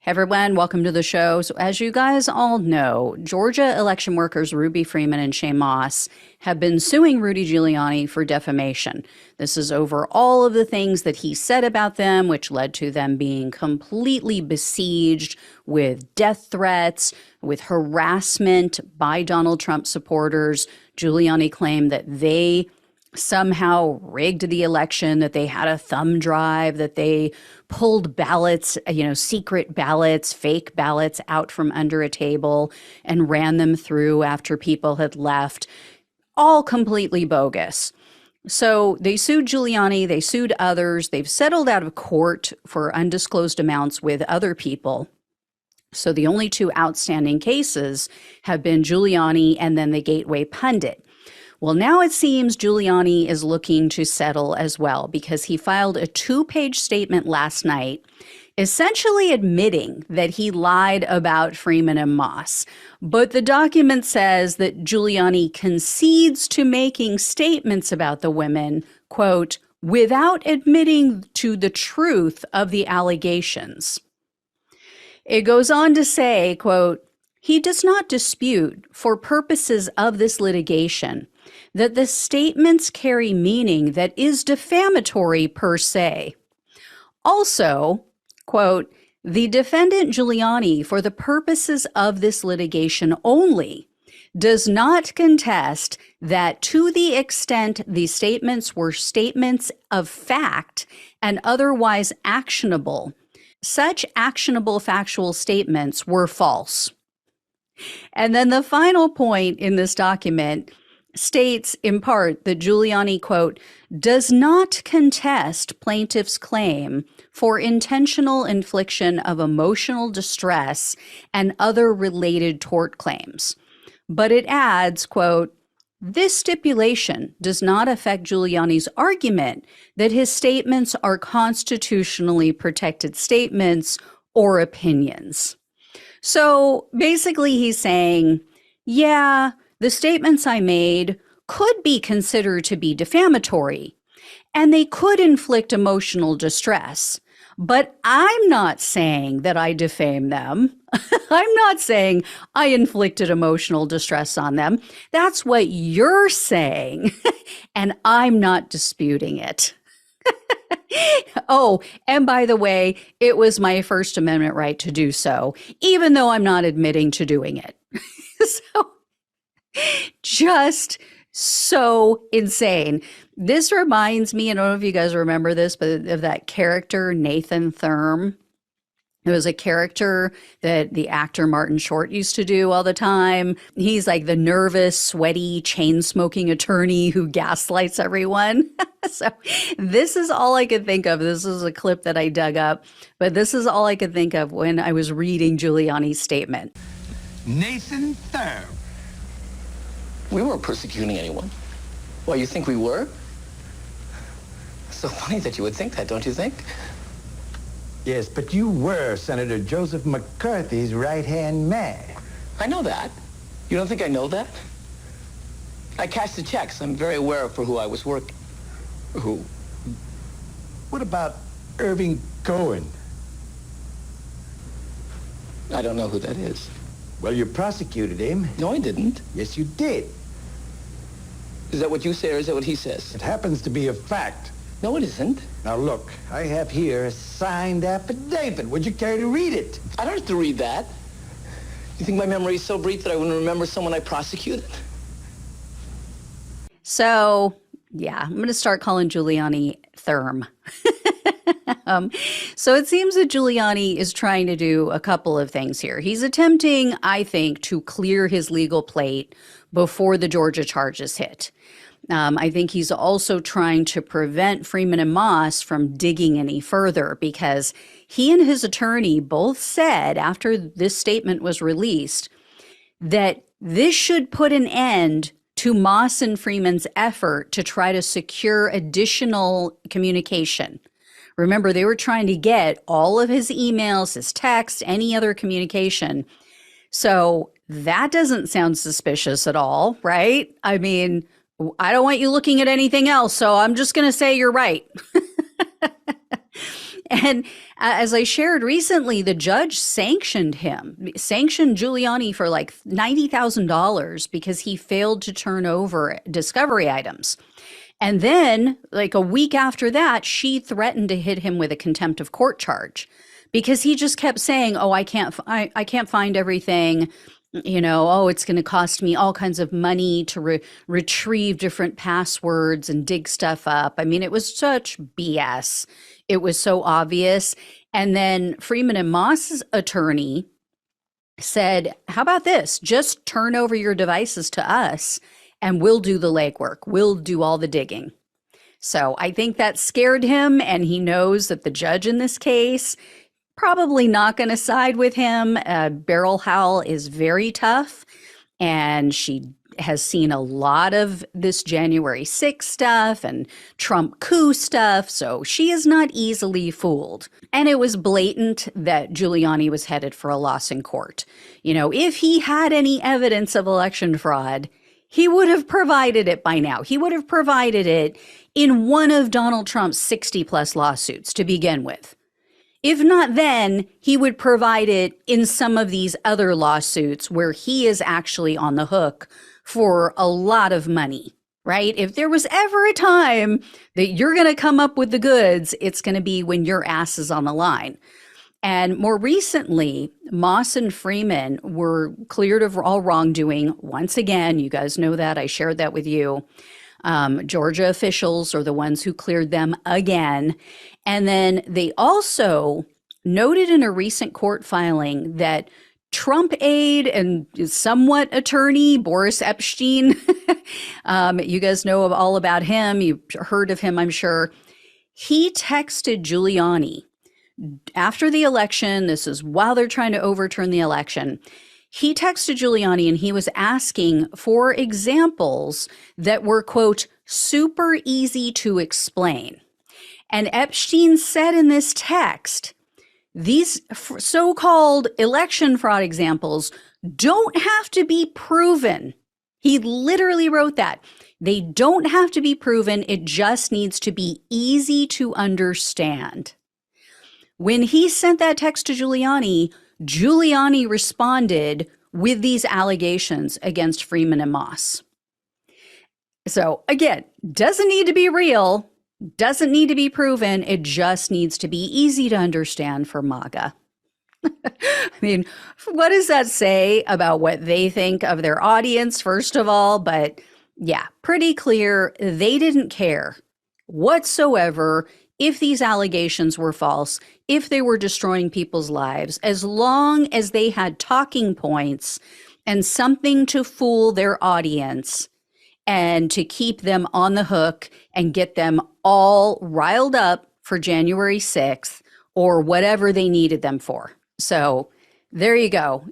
Hey everyone, welcome to the show. So as you guys all know, Georgia election workers Ruby Freeman and Shaye Moss have been suing Rudy Giuliani for defamation. This is over all of the things that he said about them, which led to them being completely besieged with death threats, with harassment by Donald Trump supporters. Giuliani claimed that they somehow rigged the election, that they had a thumb drive, that they pulled ballots, secret ballots, fake ballots out from under a table and ran them through after people had left. All completely bogus. So they sued Giuliani, they sued others, they've settled out of court for undisclosed amounts with other people. So the only two outstanding cases have been Giuliani and then the Gateway pundit. Well, now it seems Giuliani is looking to settle as well because he filed a 2-page statement last night essentially admitting that he lied about Freeman and Moss. But the document says that Giuliani concedes to making statements about the women, quote, without admitting to the truth of the allegations. It goes on to say, quote, he does not dispute for purposes of this litigation that the statements carry meaning that is defamatory per se. Also, quote, the defendant Giuliani, for the purposes of this litigation only, does not contest that to the extent the statements were statements of fact and otherwise actionable, such actionable factual statements were false. And then the final point in this document states in part that Giuliani, quote, does not contest plaintiff's claim for intentional infliction of emotional distress and other related tort claims. But it adds, quote, this stipulation does not affect Giuliani's argument that his statements are constitutionally protected statements or opinions. So basically he's saying, yeah, the statements I made could be considered to be defamatory, and they could inflict emotional distress. But I'm not saying that I defame them. I'm not saying I inflicted emotional distress on them. That's what you're saying, and I'm not disputing it. Oh, and by the way, it was my First Amendment right to do so, even though I'm not admitting to doing it. So, just so insane. This reminds me, I don't know if you guys remember this, but of that character, Nathan Thurm. It was a character that the actor Martin Short used to do all the time. He's like the nervous, sweaty, chain-smoking attorney who gaslights everyone. So this is all I could think of. This is a clip that I dug up, but this is all I could think of when I was reading Giuliani's statement. Nathan Thurm. We weren't persecuting anyone. Well, you think we were? So funny that you would think that, don't you think? Yes, but you were Senator Joseph McCarthy's right-hand man. I know that. You don't think I know that? I cashed the checks. I'm very aware for who I was working. Who? What about Irving Cohen? I don't know who that is. Well, you prosecuted him. No, I didn't. Yes, you did. Is that what you say or is that what he says? It happens to be a fact. No, it isn't. Now, look, I have here a signed affidavit. Would you care to read it? I don't have to read that. You think my memory is so brief that I wouldn't remember someone I prosecuted? So, yeah, I'm going to start calling Giuliani Thurm. So it seems that Giuliani is trying to do a couple of things here. He's attempting, I think, to clear his legal plate before the Georgia charges hit. I think he's also trying to prevent Freeman and Moss from digging any further because he and his attorney both said after this statement was released that this should put an end to Moss and Freeman's effort to try to secure additional communication. Remember, they were trying to get all of his emails, his texts, any other communication. So that doesn't sound suspicious at all, right? I mean, I don't want you looking at anything else, so I'm just going to say you're right. And as I shared recently, the judge sanctioned Giuliani for like $90,000 because he failed to turn over discovery items. And then, like a week after that, she threatened to hit him with a contempt of court charge because he just kept saying, "Oh, I can't find everything. Oh, it's going to cost me all kinds of money to retrieve different passwords and dig stuff up." I mean, it was such BS. It was so obvious. And then Freeman and Moss's attorney said, "How about this? Just turn over your devices to us and we'll do the legwork. We'll do all the digging." So I think that scared him, and he knows that the judge in this case probably not going to side with him. Beryl Howell is very tough, and she has seen a lot of this January 6th stuff and Trump coup stuff, so she is not easily fooled. And it was blatant that Giuliani was headed for a loss in court. If he had any evidence of election fraud, he would have provided it by now. He would have provided it in one of Donald Trump's 60-plus lawsuits to begin with. If not then, he would provide it in some of these other lawsuits where he is actually on the hook for a lot of money, right? If there was ever a time that you're going to come up with the goods, it's going to be when your ass is on the line. And more recently, Moss and Freeman were cleared of all wrongdoing. Once again, you guys know that. I shared that with you. Georgia officials are the ones who cleared them again. And then they also noted in a recent court filing that Trump aide and somewhat attorney Boris Epstein, you guys know all about him. You've heard of him, I'm sure. He texted Giuliani after the election. This is while they're trying to overturn the election. He texted Giuliani and he was asking for examples that were, quote, super easy to explain. And Epstein said in this text, these so-called election fraud examples don't have to be proven. He literally wrote that. They don't have to be proven. It just needs to be easy to understand. When he sent that text to Giuliani, Giuliani responded with these allegations against Freeman and Moss. So again, doesn't need to be real, doesn't need to be proven. It just needs to be easy to understand for MAGA. I mean, what does that say about what they think of their audience, first of all? But yeah, pretty clear they didn't care whatsoever if these allegations were false, if they were destroying people's lives, as long as they had talking points and something to fool their audience and to keep them on the hook and get them all riled up for January 6th or whatever they needed them for. So there you go.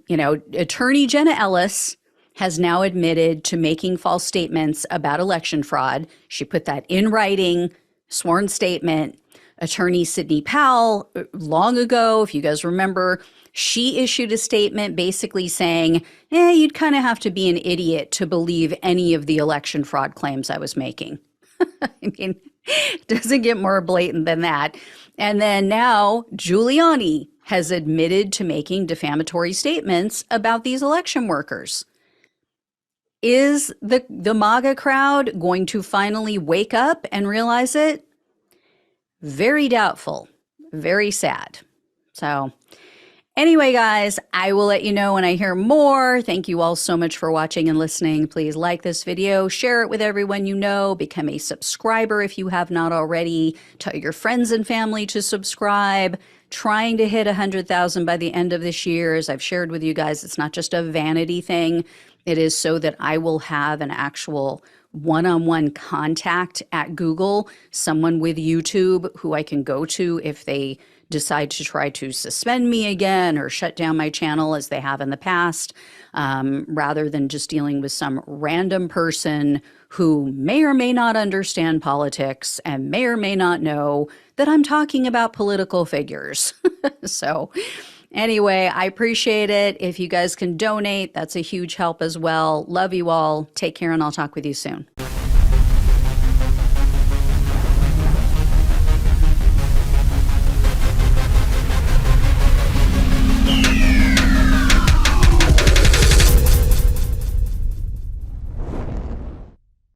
Attorney Jenna Ellis has now admitted to making false statements about election fraud. She put that in writing, sworn statement. Attorney Sidney Powell, long ago, if you guys remember, she issued a statement basically saying, you'd kind of have to be an idiot to believe any of the election fraud claims I was making. I mean, it doesn't get more blatant than that. And then now Giuliani has admitted to making defamatory statements about these election workers. Is the MAGA crowd going to finally wake up and realize it? Very doubtful, very sad. So anyway, guys, I will let you know when I hear more. Thank you all so much for watching and listening. Please like this video, share it with everyone you know, become a subscriber if you have not already. Tell your friends and family to subscribe. Trying to hit 100,000 by the end of this year. As I've shared with you guys, it's not just a vanity thing. It is so that I will have an actual one-on-one contact at Google, someone with YouTube who I can go to if they decide to try to suspend me again or shut down my channel as they have in the past, rather than just dealing with some random person who may or may not understand politics and may or may not know that I'm talking about political figures. So anyway, I appreciate it. If you guys can donate, that's a huge help as well. Love you all. Take care, and I'll talk with you soon.